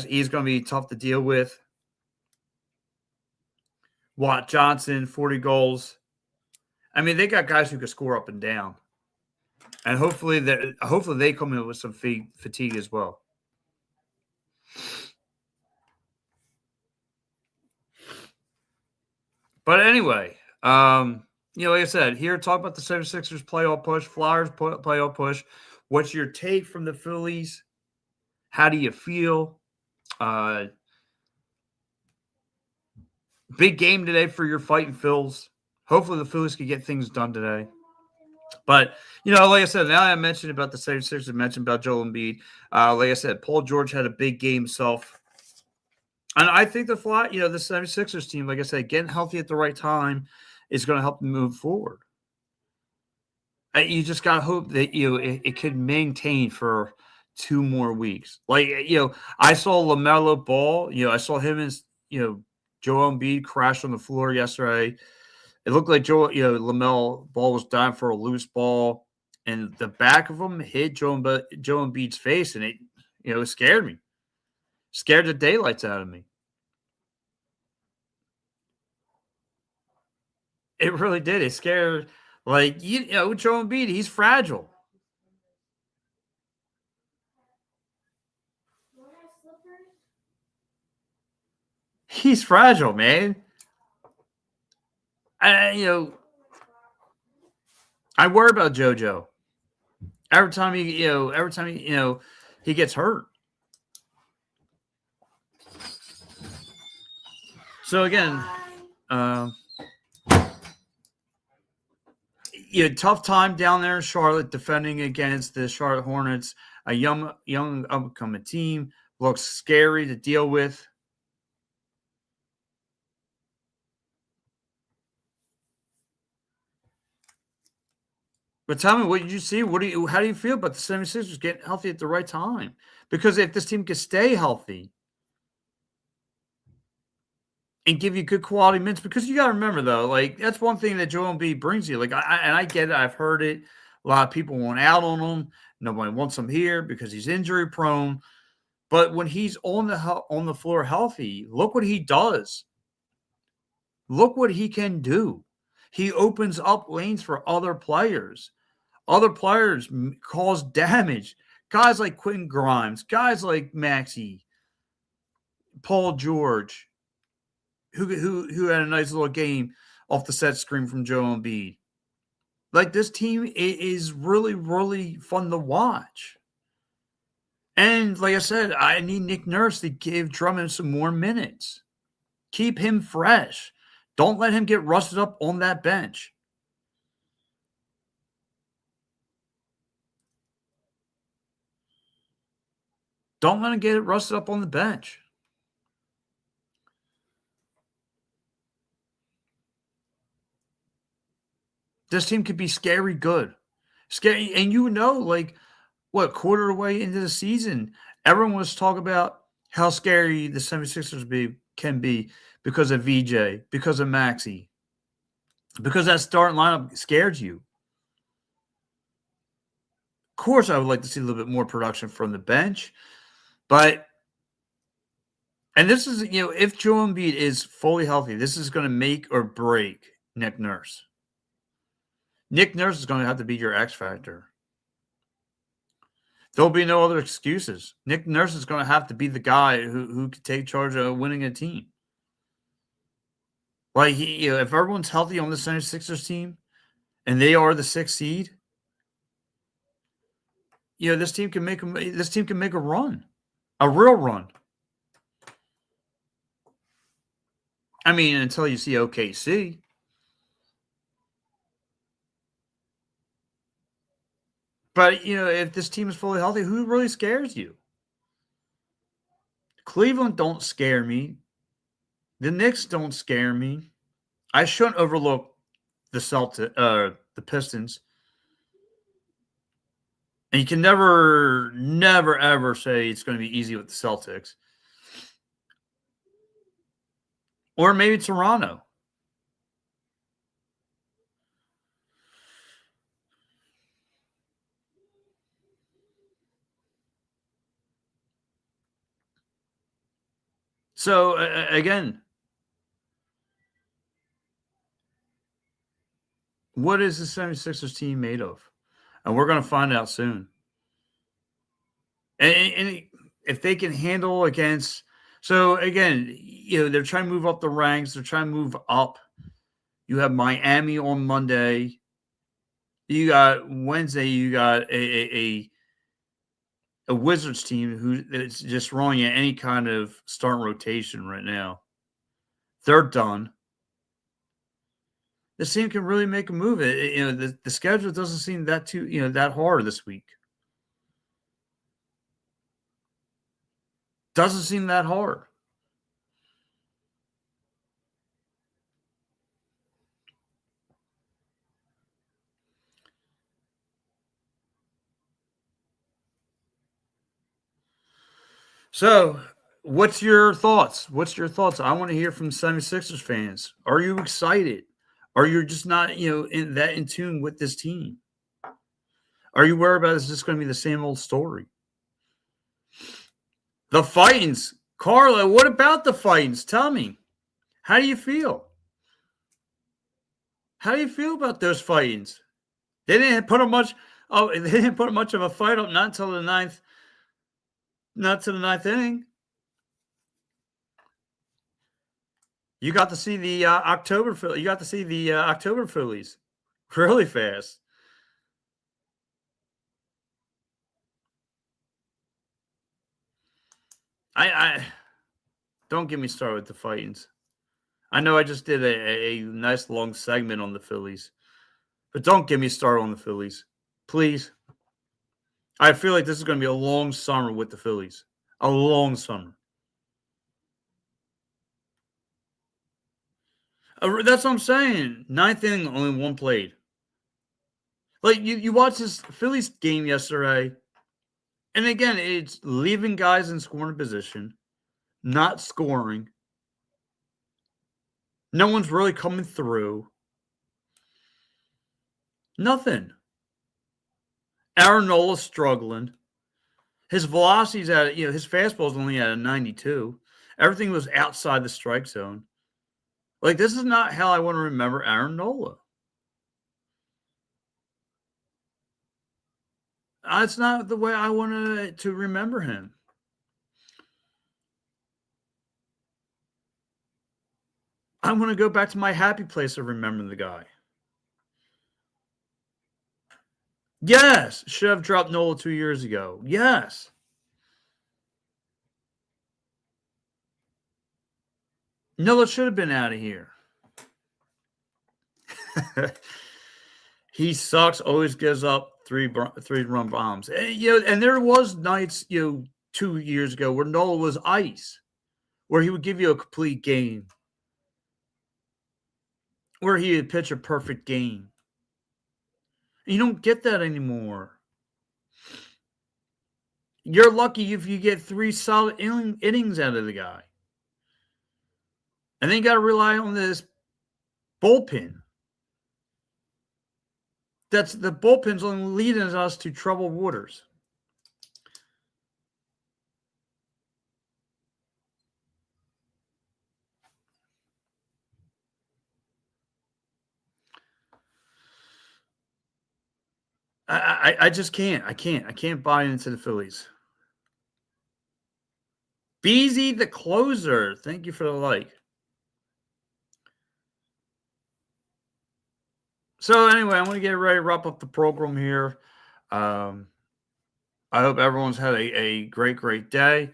He's going to be tough to deal with. Watt Johnson, 40 goals. I mean, they got guys who can score up and down. And hopefully they come in with some fatigue as well. But anyway, like I said, here talk about the 76ers playoff push, Flyers playoff push. What's your take from the Phillies? How do you feel? Big game today for your fighting Phils. Hopefully the Phillies can get things done today. But, like I said, now I mentioned about the 76ers, I mentioned about Joel Embiid. Like I said, Paul George had a big game himself. And I think the 76ers team, like I said, getting healthy at the right time is going to help them move forward. You just got to hope that, it could maintain for 2 more weeks. Like, I saw LaMelo Ball. I saw him and, Joel Embiid crash on the floor yesterday. It looked like LaMelo Ball was dying for a loose ball, and the back of him hit Joel Embiid's face, and it scared me. Scared the daylights out of me. It really did. It scared, Joel Embiid, he's fragile. He's fragile, man. I worry about JoJo. Every time he gets hurt. So again, tough time down there in Charlotte defending against the Charlotte Hornets, a young upcoming team. Looks scary to deal with. But tell me, what did you see? How do you feel about the 76ers getting healthy at the right time? Because if this team can stay healthy and give you good quality minutes, because you got to remember, though, that's one thing that Joel Embiid brings you. I get it. I've heard it. A lot of people want out on him. Nobody wants him here because he's injury prone. But when he's on the floor healthy, look what he does. Look what he can do. He opens up lanes for other players. Other players cause damage. Guys like Quentin Grimes, guys like Maxey, Paul George, who had a nice little game off the set screen from Joel Embiid. This team is really, really fun to watch. And like I said, I need Nick Nurse to give Drummond some more minutes. Keep him fresh. Don't let him get rusted up on that bench. Don't let him get it rusted up on the bench. This team could be scary good. Scary. And quarter way into the season, everyone was talking about how scary the 76ers can be because of VJ, because of Maxey, because that starting lineup scared you. Of course, I would like to see a little bit more production from the bench, but and this is, if Joel Embiid is fully healthy, this is going to make or break Nick Nurse. Nick Nurse is going to have to be your X factor. There'll be no other excuses. Nick Nurse is going to have to be the guy who can take charge of winning a team. Like, if everyone's healthy on the 76ers team and they are the 6th seed, this team can make a run, a real run. I mean, until you see OKC. But, if this team is fully healthy, who really scares you? Cleveland don't scare me. The Knicks don't scare me. I shouldn't overlook the Pistons. And you can never, ever say it's going to be easy with the Celtics. Or maybe Toronto. So, again, what is the 76ers team made of? And we're going to find out soon. And if they can handle against – so, again, they're trying to move up the ranks. They're trying to move up. You have Miami on Monday. You got Wednesday, you got a Wizards team who is just rolling at any kind of start rotation right now. They're done. This team can really make a move. The schedule doesn't seem that hard this week. Doesn't seem that hard. So, what's your thoughts? I want to hear from 76ers fans. Are you excited? Are you just not, in tune with this team? Are you worried about is this going to be the same old story? The Fightins. Carla, what about the Fightins? Tell me. How do you feel? How do you feel about those Fightins? They didn't put much of a fight up, not until the ninth inning. You got to see the October Phillies really fast. I don't get me started with the Fightins. I know I just did a nice long segment on the Phillies, but don't get me started on the Phillies, please. I feel like this is going to be a long summer with the Phillies. A long summer. That's what I'm saying. Ninth inning, only one played. Like, you watch this Phillies game yesterday, and again, it's leaving guys in scoring position, not scoring. No one's really coming through. Nothing. Aaron Nola's struggling. His velocity's at, his fastball's only at a 92. Everything was outside the strike zone. Like, this is not how I want to remember Aaron Nola. It's not the way I want to remember him. I want to go back to my happy place of remembering the guy. Yes, should have dropped Nola 2 years ago. Yes. Nola should have been out of here. He sucks, always gives up three-run bombs. And there was nights, 2 years ago where Nola was ice, where he would give you a complete game, where he would pitch a perfect game. You don't get that anymore. You're lucky if you get 3 solid innings out of the guy. And then you got to rely on this bullpen. The bullpen's only leading us to troubled waters. I just can't. I can't buy into the Phillies. Beezy the closer. Thank you for the like. So anyway, I'm going to get ready to wrap up the program here. I hope everyone's had a great day.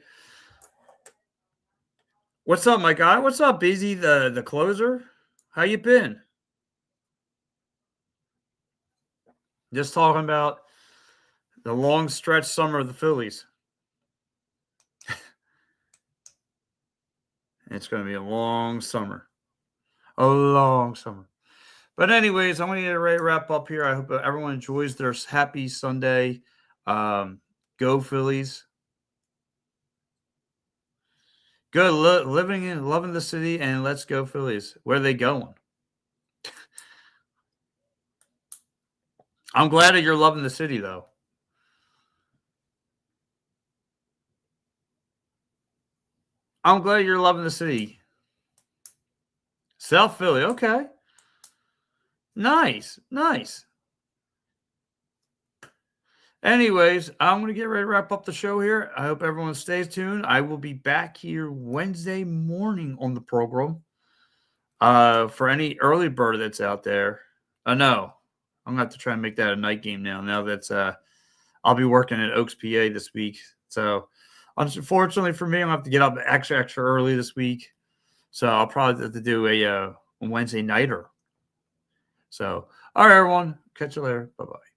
What's up, my guy? What's up, Beezy the closer? How you been? Just talking about the long stretch summer of the Phillies. It's going to be a long summer. A long summer. But anyways, I'm going to get ready to wrap up here. I hope everyone enjoys their happy Sunday. Go Phillies. Good living and loving the city, and let's go Phillies. Where are they going? I'm glad that you're loving the city, though. I'm glad you're loving the city. South Philly, okay. Nice. Anyways, I'm going to get ready to wrap up the show here. I hope everyone stays tuned. I will be back here Wednesday morning on the program. For any early bird that's out there. No, I'm going to have to try and make that a night game now that's I'll be working at Oaks, PA this week. So unfortunately for me, I'm going to have to get up extra early this week. So I'll probably have to do a Wednesday nighter. So, all right, everyone. Catch you later. Bye-bye.